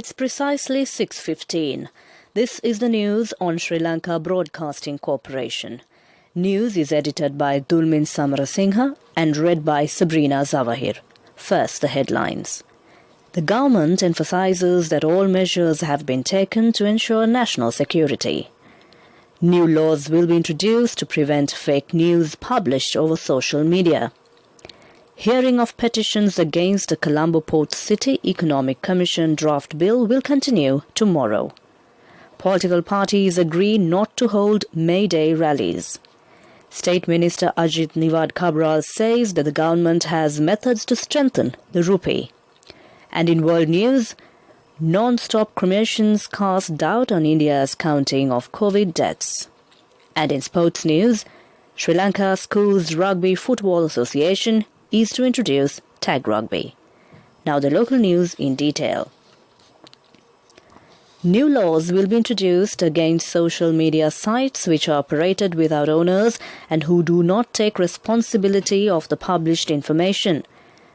It's precisely 6:15. This is the news on Sri Lanka Broadcasting Corporation. News is edited by Dulmin Samarasinghe and read by Sabrina Zawahir. First, the headlines. The government emphasizes that all measures have been taken to ensure national security. New laws will be introduced to prevent fake news published over social media. Hearing of petitions against the Colombo Port City Economic Commission draft bill will continue tomorrow. Political parties agree not to hold May Day rallies. State Minister Ajit Niwad Cabral says that the government has methods to strengthen the rupee. And in world news, non-stop cremations cast doubt on India's counting of COVID deaths. And in sports news, Sri Lanka Schools Rugby Football Association is to introduce tag rugby. Now the local news in detail. New laws will be introduced against social media sites which are operated without owners and who do not take responsibility of the published information.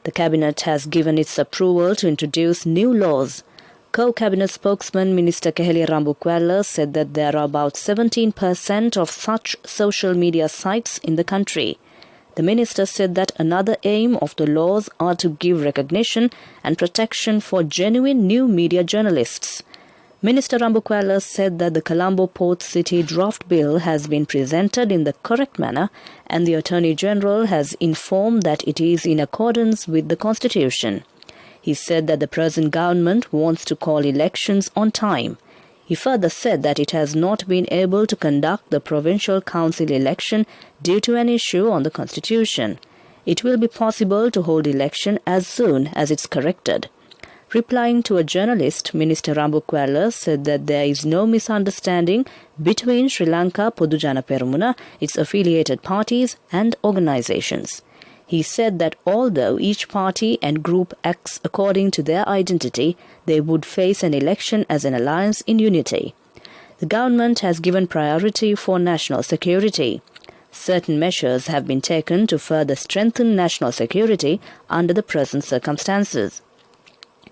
The Cabinet has given its approval to introduce new laws. Co-Cabinet spokesman Minister Keheli Rambukwella said that there are about 17% of such social media sites in the country. The minister said that another aim of the laws are to give recognition and protection for genuine new media journalists. Minister Rambukwella said that the Colombo Port City draft bill has been presented in the correct manner and the Attorney General has informed that it is in accordance with the Constitution. He said that the present government wants to call elections on time. He further said that it has not been able to conduct the provincial council election due to an issue on the Constitution. It will be possible to hold election as soon as it's corrected. Replying to a journalist, Minister Rambukwella said that there is no misunderstanding between Sri Lanka Podujana Peramuna, its affiliated parties and organizations. He said that although each party and group acts according to their identity, they would face an election as an alliance in unity. The government has given priority for national security. Certain measures have been taken to further strengthen national security under the present circumstances.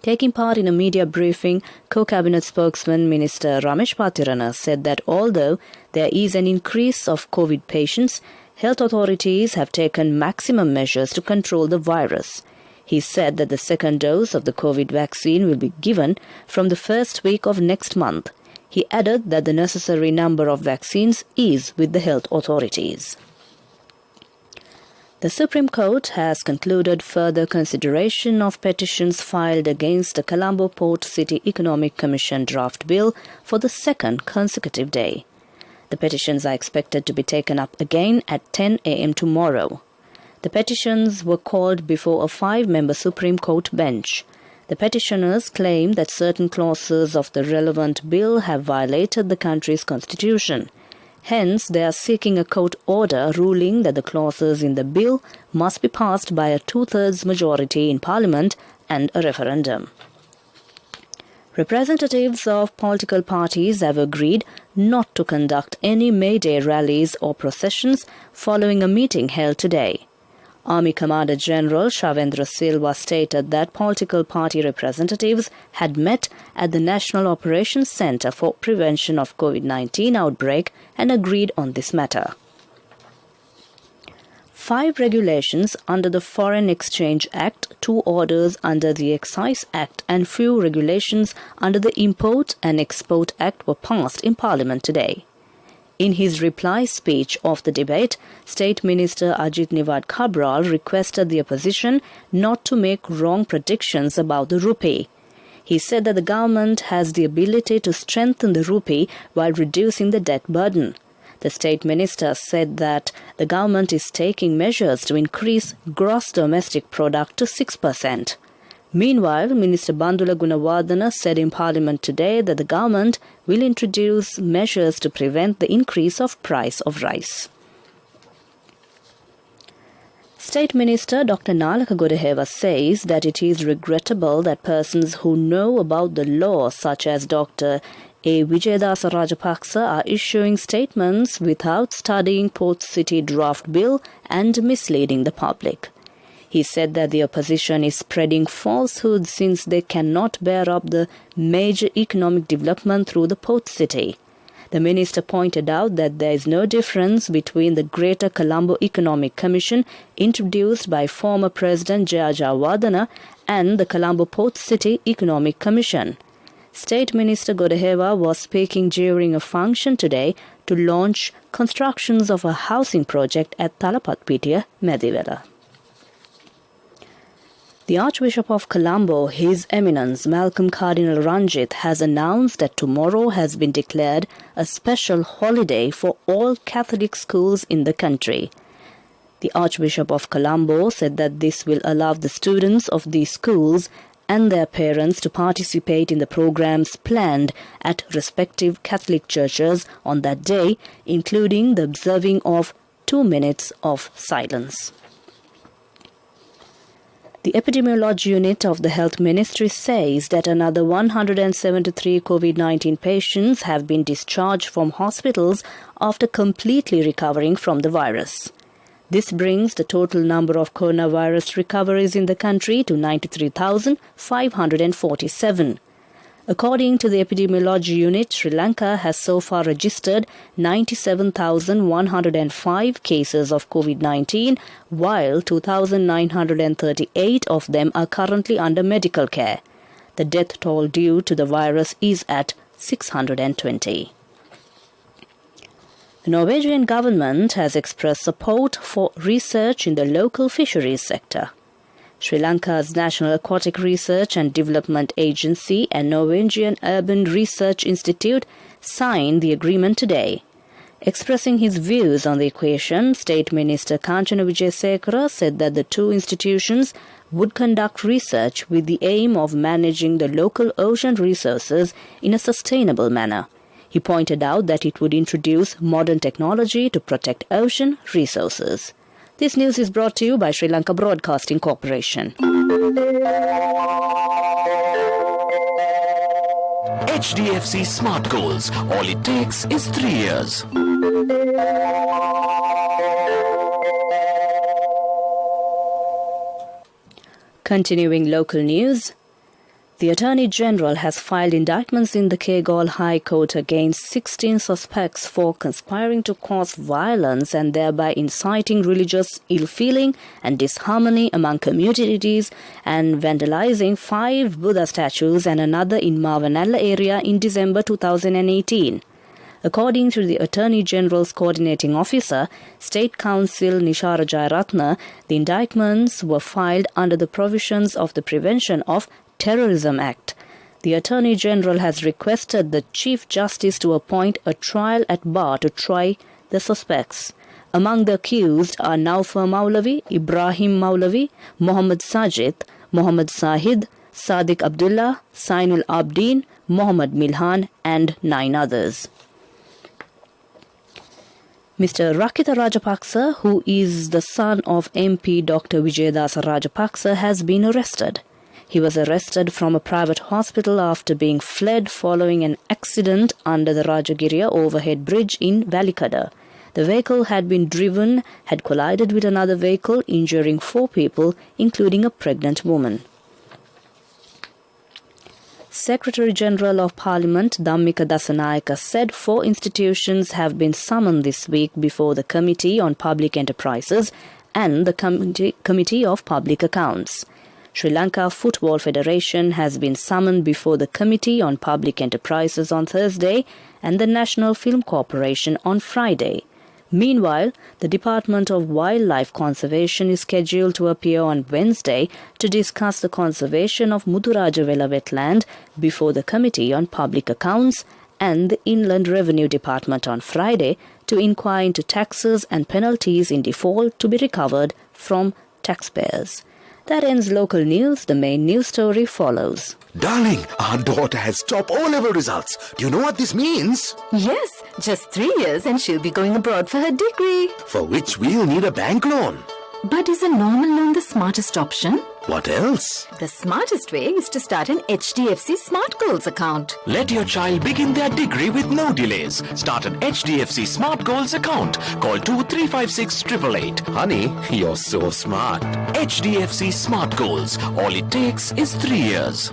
Taking part in a media briefing, Co-Cabinet spokesman Minister Ramesh Patirana said that although there is an increase of COVID patients, health authorities have taken maximum measures to control the virus. He said that the second dose of the COVID vaccine will be given from the first week of next month. He added that the necessary number of vaccines is with the health authorities. The Supreme Court has concluded further consideration of petitions filed against the Colombo Port City Economic Commission draft bill for the second consecutive day. The petitions are expected to be taken up again at 10 a.m. tomorrow. The petitions were called before a 5-member Supreme Court bench. The petitioners claim that certain clauses of the relevant bill have violated the country's constitution. Hence, they are seeking a court order ruling that the clauses in the bill must be passed by a 2/3 majority in Parliament and a referendum. Representatives of political parties have agreed not to conduct any May Day rallies or processions following a meeting held today. Army Commander General Shavendra Silva stated that political party representatives had met at the National Operations Centre for Prevention of COVID-19 outbreak and agreed on this matter. 5 regulations under the Foreign Exchange Act, 2 orders under the Excise Act and few regulations under the Import and Export Act were passed in Parliament today. In his reply speech of the debate, State Minister Ajit Niwad Cabral requested the opposition not to make wrong predictions about the rupee. He said that the government has the ability to strengthen the rupee while reducing the debt burden. The State Minister said that the government is taking measures to increase gross domestic product to 6%. Meanwhile, Minister Bandula Gunawardena said in Parliament today that the government will introduce measures to prevent the increase of price of rice. State Minister Dr. Nalaka Godeheva says that it is regrettable that persons who know about the law, such as Dr. A. Vijayadasa Rajapaksa, are issuing statements without studying Port City draft bill and misleading the public. He said that the opposition is spreading falsehoods since they cannot bear up the major economic development through the port city. The minister pointed out that there is no difference between the Greater Colombo Economic Commission introduced by former President Jayajawardena and the Colombo Port City Economic Commission. State Minister Godeheva was speaking during a function today to launch constructions of a housing project at Talapatpitiya, Medivela. The Archbishop of Colombo, His Eminence Malcolm Cardinal Ranjit, has announced that tomorrow has been declared a special holiday for all Catholic schools in the country. The Archbishop of Colombo said that this will allow the students of these schools and their parents to participate in the programs planned at respective Catholic churches on that day, including the observing of 2 minutes of silence. The Epidemiology Unit of the Health Ministry says that another 173 COVID-19 patients have been discharged from hospitals after completely recovering from the virus. This brings the total number of coronavirus recoveries in the country to 93,547. According to the Epidemiology Unit, Sri Lanka has so far registered 97,105 cases of COVID-19, while 2,938 of them are currently under medical care. The death toll due to the virus is at 620. The Norwegian government has expressed support for research in the local fisheries sector. Sri Lanka's National Aquatic Research and Development Agency and Norwegian Urban Research Institute signed the agreement today. Expressing his views on the equation, State Minister Kanchana Wijesekara said that the two institutions would conduct research with the aim of managing the local ocean resources in a sustainable manner. He pointed out that it would introduce modern technology to protect ocean resources. This news is brought to you by Sri Lanka Broadcasting Corporation. HDFC Smart Goals. All it takes is 3 years. Continuing local news. The Attorney General has filed indictments in the Kegalle High Court against 16 suspects for conspiring to cause violence and thereby inciting religious ill-feeling and disharmony among communities and vandalizing 5 Buddha statues and another in Mavanalla area in December 2018. According to the Attorney General's coordinating officer, State Counsel Nishara Jayaratna, the indictments were filed under the provisions of the Prevention of Terrorism Act. The Attorney General has requested the Chief Justice to appoint a trial at bar to try the suspects. Among the accused are Naufar Maulavi, Ibrahim Maulavi, Mohammad Sajid, Mohammad Sahid, Sadiq Abdullah, Sainul Abdin, Mohammad Milhan and 9 others. Mr. Rakita Rajapaksa, who is the son of MP Dr. Vijayadasa Rajapaksa, has been arrested. He was arrested from a private hospital after being fled following an accident under the Rajagiriya overhead bridge in Valikada. The vehicle had collided with another vehicle, injuring 4 people, including a pregnant woman. Secretary-General of Parliament Dhammika Dasanayaka said 4 institutions have been summoned this week before the Committee on Public Enterprises and the Committee of Public Accounts. Sri Lanka Football Federation has been summoned before the Committee on Public Enterprises on Thursday and the National Film Corporation on Friday. Meanwhile, the Department of Wildlife Conservation is scheduled to appear on Wednesday to discuss the conservation of Mudurajavela wetland before the Committee on Public Accounts and the Inland Revenue Department on Friday to inquire into taxes and penalties in default to be recovered from taxpayers. That ends local news. The main news story follows. Darling, our daughter has top O-level results. Do you know what this means? Yes, just 3 years and she'll be going abroad for her degree. For which we'll need a bank loan. But is a normal loan the smartest option? What else? The smartest way is to start an HDFC Smart Goals account. Let your child begin their degree with no delays. Start an HDFC Smart Goals account. Call 2356 Honey, you're so smart. HDFC Smart Goals. All it takes is 3 years.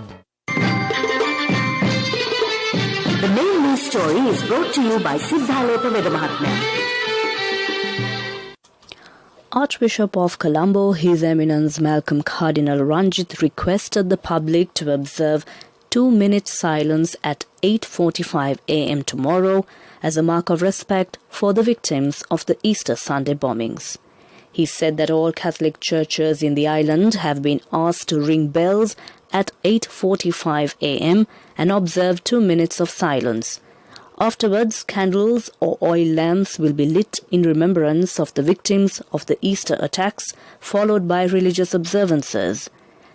The main news story is brought to you by Siddhaloka Vedamahatmya. Archbishop of Colombo, His Eminence Malcolm Cardinal Ranjit requested the public to observe 2-minute silence at 8:45 a.m. tomorrow as a mark of respect for the victims of the Easter Sunday bombings. He said that all Catholic churches in the island have been asked to ring bells at 8:45 a.m. and observe 2 minutes of silence. Afterwards, candles or oil lamps will be lit in remembrance of the victims of the Easter attacks, followed by religious observances.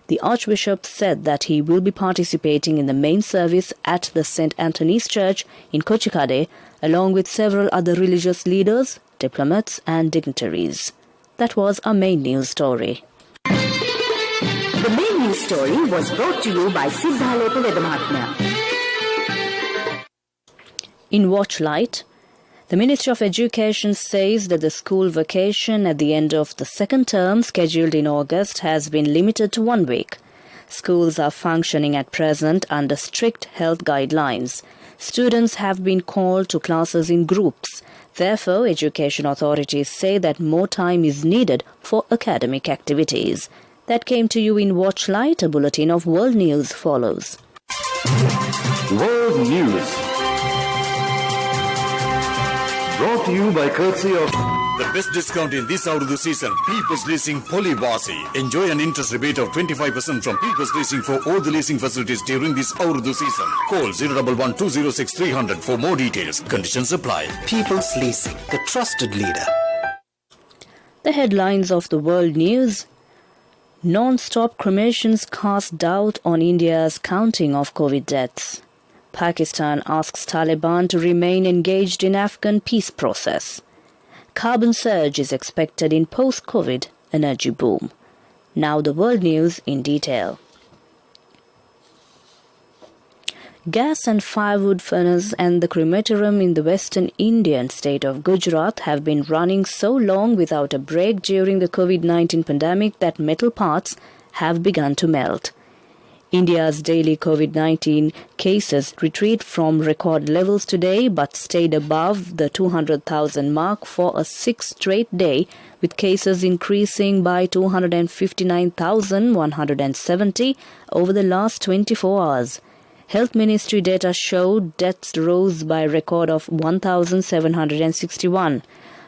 The Archbishop said that he will be participating in the main service at the St. Anthony's Church in Kochikade, along with several other religious leaders, diplomats and dignitaries. That was our main news story. The main news story was brought to you by Siddhaloka Vedamahatmya. In Watchlight, the Ministry of Education says that the school vacation at the end of the second term scheduled in August has been limited to 1 week. Schools are functioning at present under strict health guidelines. Students have been called to classes in groups. Therefore, education authorities say that more time is needed for academic activities. That came to you in Watchlight. A bulletin of world news follows. World News. Brought to you by courtesy of the best discount in this Urdu season. People's Leasing Polybasi. Enjoy an interest rebate of 25% from People's Leasing for all the leasing facilities during this Urdu season. Call 011-206300 for more details. Conditions apply. People's Leasing, the trusted leader. The headlines of the world news. Non-stop cremations cast doubt on India's counting of COVID deaths. Pakistan asks Taliban to remain engaged in Afghan peace process. Carbon surge is expected in post-COVID energy boom. Now the world news in detail. Gas and firewood furnace and the crematorium in the western Indian state of Gujarat have been running so long without a break during the COVID-19 pandemic that metal parts have begun to melt. India's daily COVID-19 cases retreated from record levels today but stayed above the 200,000 mark for a 6th straight day, with cases increasing by 259,170 over the last 24 hours. Health Ministry data showed deaths rose by a record of 1,761.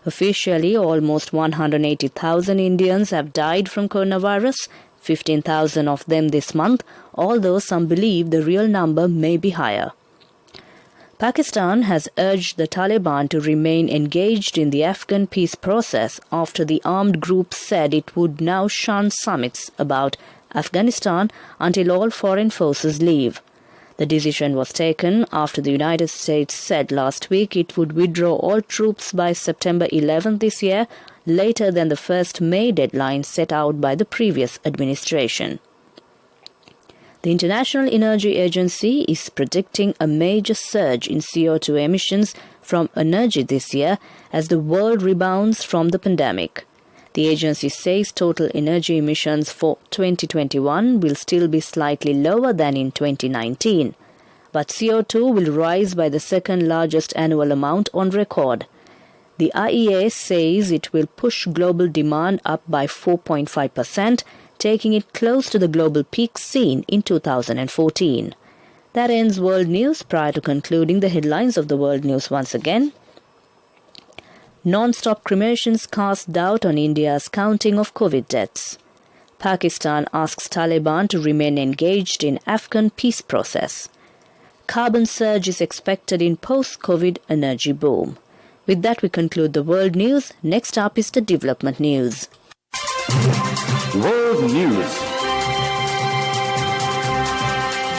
Officially, almost 180,000 Indians have died from coronavirus, 15,000 of them this month, although some believe the real number may be higher. Pakistan has urged the Taliban to remain engaged in the Afghan peace process after the armed group said it would now shun summits about Afghanistan until all foreign forces leave. The decision was taken after the United States said last week it would withdraw all troops by September 11 this year, later than the first May deadline set out by the previous administration. The International Energy Agency is predicting a major surge in CO2 emissions from energy this year as the world rebounds from the pandemic. The agency says total energy emissions for 2021 will still be slightly lower than in 2019, but CO2 will rise by the second largest annual amount on record. The IEA says it will push global demand up by 4.5%, taking it close to the global peak seen in 2014. That ends World News. Prior to concluding, the headlines of the World News once again. Non-stop cremations cast doubt on India's counting of COVID deaths. Pakistan asks Taliban to remain engaged in Afghan peace process. Carbon surge is expected in post-COVID energy boom. With that, we conclude the world news. Next up is the development news. World News.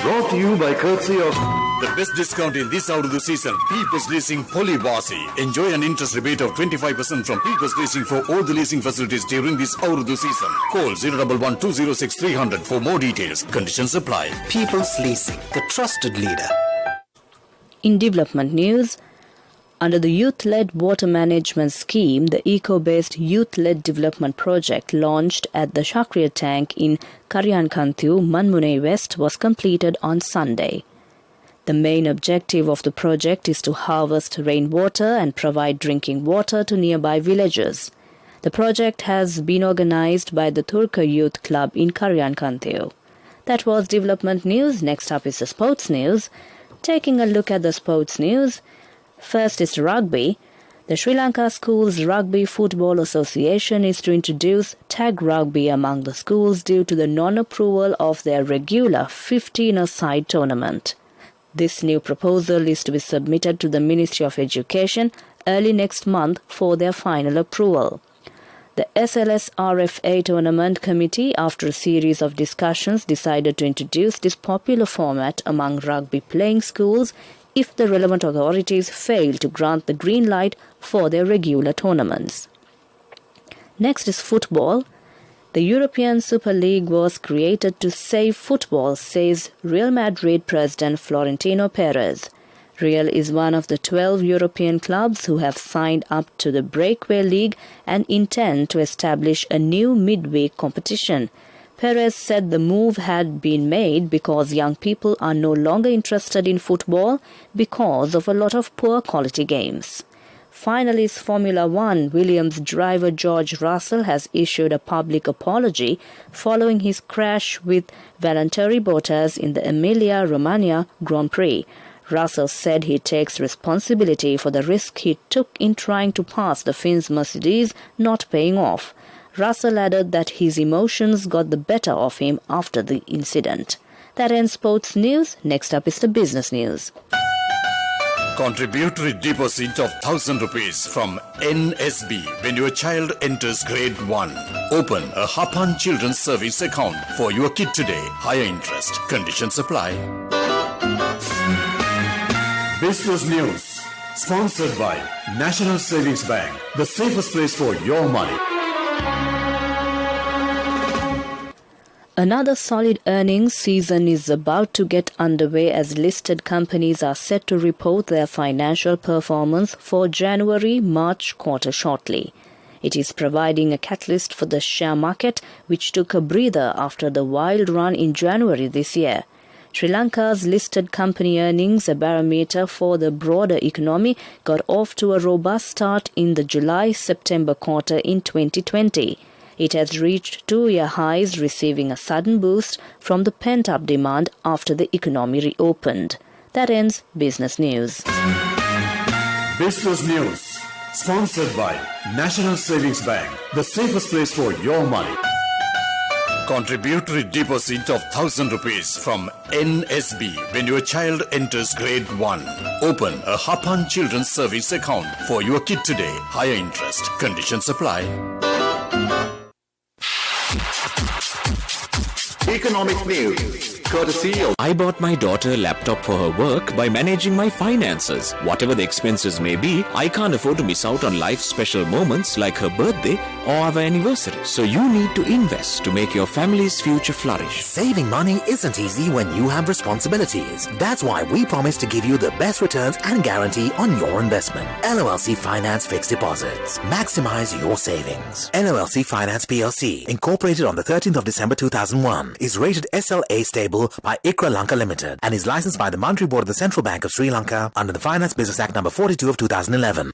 Brought to you by courtesy of The best discount in this Urdu season. People's Leasing Polybasi. Enjoy an interest rebate of 25% from People's Leasing for all the leasing facilities during this Urdu season. Call 011-206300 for more details. Conditions apply. People's Leasing, the trusted leader. In development news, under the Youth-Led Water Management Scheme, the eco-based Youth-Led Development Project launched at the Shakriya Tank in Karyankanthu, Manmunai West was completed on Sunday. The main objective of the project is to harvest rainwater and provide drinking water to nearby villages. The project has been organized by the Turka Youth Club in Karyankanthu. That was development news. Next up is the sports news. Taking a look at the sports news, first is rugby. The Sri Lanka Schools Rugby Football Association is to introduce tag rugby among the schools due to the non-approval of their regular 15-a-side tournament. This new proposal is to be submitted to the Ministry of Education early next month for their final approval. The SLSRFA Tournament Committee, after a series of discussions, decided to introduce this popular format among rugby-playing schools if the relevant authorities fail to grant the green light for their regular tournaments. Next is football. The European Super League was created to save football, says Real Madrid president Florentino Perez. Real is one of the 12 European clubs who have signed up to the Breakaway League and intend to establish a new midweek competition. Perez said the move had been made because young people are no longer interested in football because of a lot of poor quality games. Finally, Formula One, Williams driver George Russell has issued a public apology following his crash with Valtteri Bottas in the Emilia-Romagna Grand Prix. Russell said he takes responsibility for the risk he took in trying to pass the Finn's Mercedes not paying off. Russell added that his emotions got the better of him after the incident. That ends sports news. Next up is the business news. Contributory deposit of 1,000 rupees from NSB when your child enters grade 1. Open a Hapan Children's Service account for your kid today. Higher interest. Conditions apply. Business News, sponsored by National Savings Bank, the safest place for your money. Another solid earnings season is about to get underway as listed companies are set to report their financial performance for January-March quarter shortly. It is providing a catalyst for the share market, which took a breather after the wild run in January this year. Sri Lanka's listed company earnings, a barometer for the broader economy, got off to a robust start in the July-September quarter in 2020. It has reached two-year highs, receiving a sudden boost from the pent-up demand after the economy reopened. That ends business news. Business News, sponsored by National Savings Bank, the safest place for your money. Contributory deposit of 1,000 rupees from NSB when your child enters grade 1. Open a Hapan Children's Service account for your kid today. Higher interest. Conditions apply. Economic news, courtesy of I bought my daughter a laptop for her work by managing my finances. Whatever the expenses may be, I can't afford to miss out on life's special moments like her birthday or our anniversary. So you need to invest to make your family's future flourish. Saving money isn't easy when you have responsibilities. That's why we promise to give you the best returns and guarantee on your investment. LOLC Finance Fixed Deposits. Maximize your savings. LOLC Finance PLC, incorporated on the 13th of December 2001, is rated SLA stable by ICRA Lanka Limited and is licensed by the Monetary Board of the Central Bank of Sri Lanka under the Finance Business Act number 42 of 2011.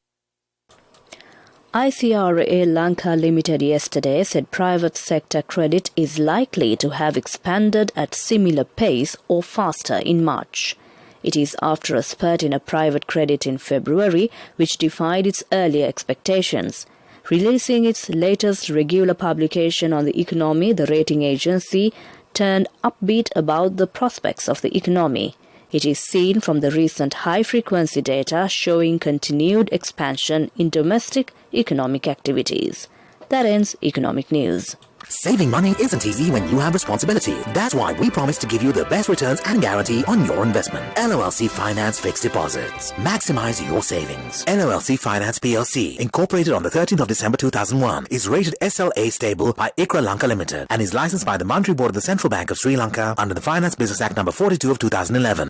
ICRA Lanka Limited yesterday said private sector credit is likely to have expanded at similar pace or faster in March. It is after a spurt in a private credit in February, which defied its earlier expectations. Releasing its latest regular publication on the economy, the rating agency turned upbeat about the prospects of the economy. It is seen from the recent high-frequency data showing continued expansion in domestic economic activities. That ends economic news. Saving money isn't easy when you have responsibility. That's why we promise to give you the best returns and guarantee on your investment. LOLC Finance Fixed Deposits. Maximize your savings. LOLC Finance PLC, incorporated on the 13th of December 2001, is rated SLA stable by ICRA Lanka Limited and is licensed by the Monetary Board of the Central Bank of Sri Lanka under the Finance Business Act number 42 of 2011.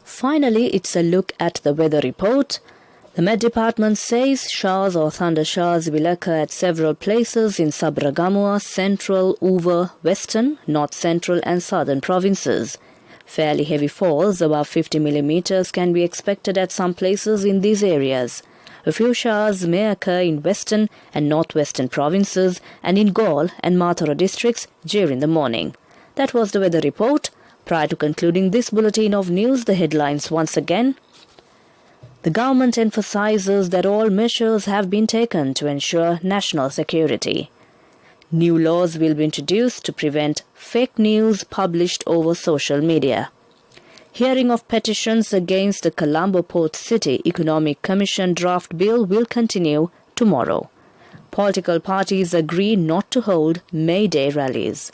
Finally, it's a look at the weather report. The Met Department says showers or thunder showers will occur at several places in Sabragamua, Central, Uva, Western, North Central and Southern provinces. Fairly heavy falls, above 50 millimeters, can be expected at some places in these areas. A few showers may occur in Western and Northwestern provinces and in Galle and Mathura districts during the morning. That was the weather report. Prior to concluding this bulletin of news, the headlines once again. The government emphasizes that all measures have been taken to ensure national security. New laws will be introduced to prevent fake news published over social media. Hearing of petitions against the Colombo Port City Economic Commission draft bill will continue tomorrow. Political parties agree not to hold May Day rallies.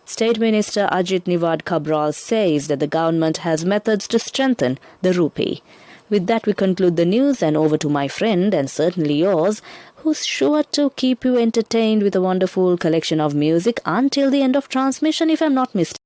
State Minister Ajit Niwad Cabral says that the government has methods to strengthen the rupee. With that, we conclude the news, and over to my friend, and certainly yours, who's sure to keep you entertained with a wonderful collection of music until the end of transmission, if I'm not mistaken.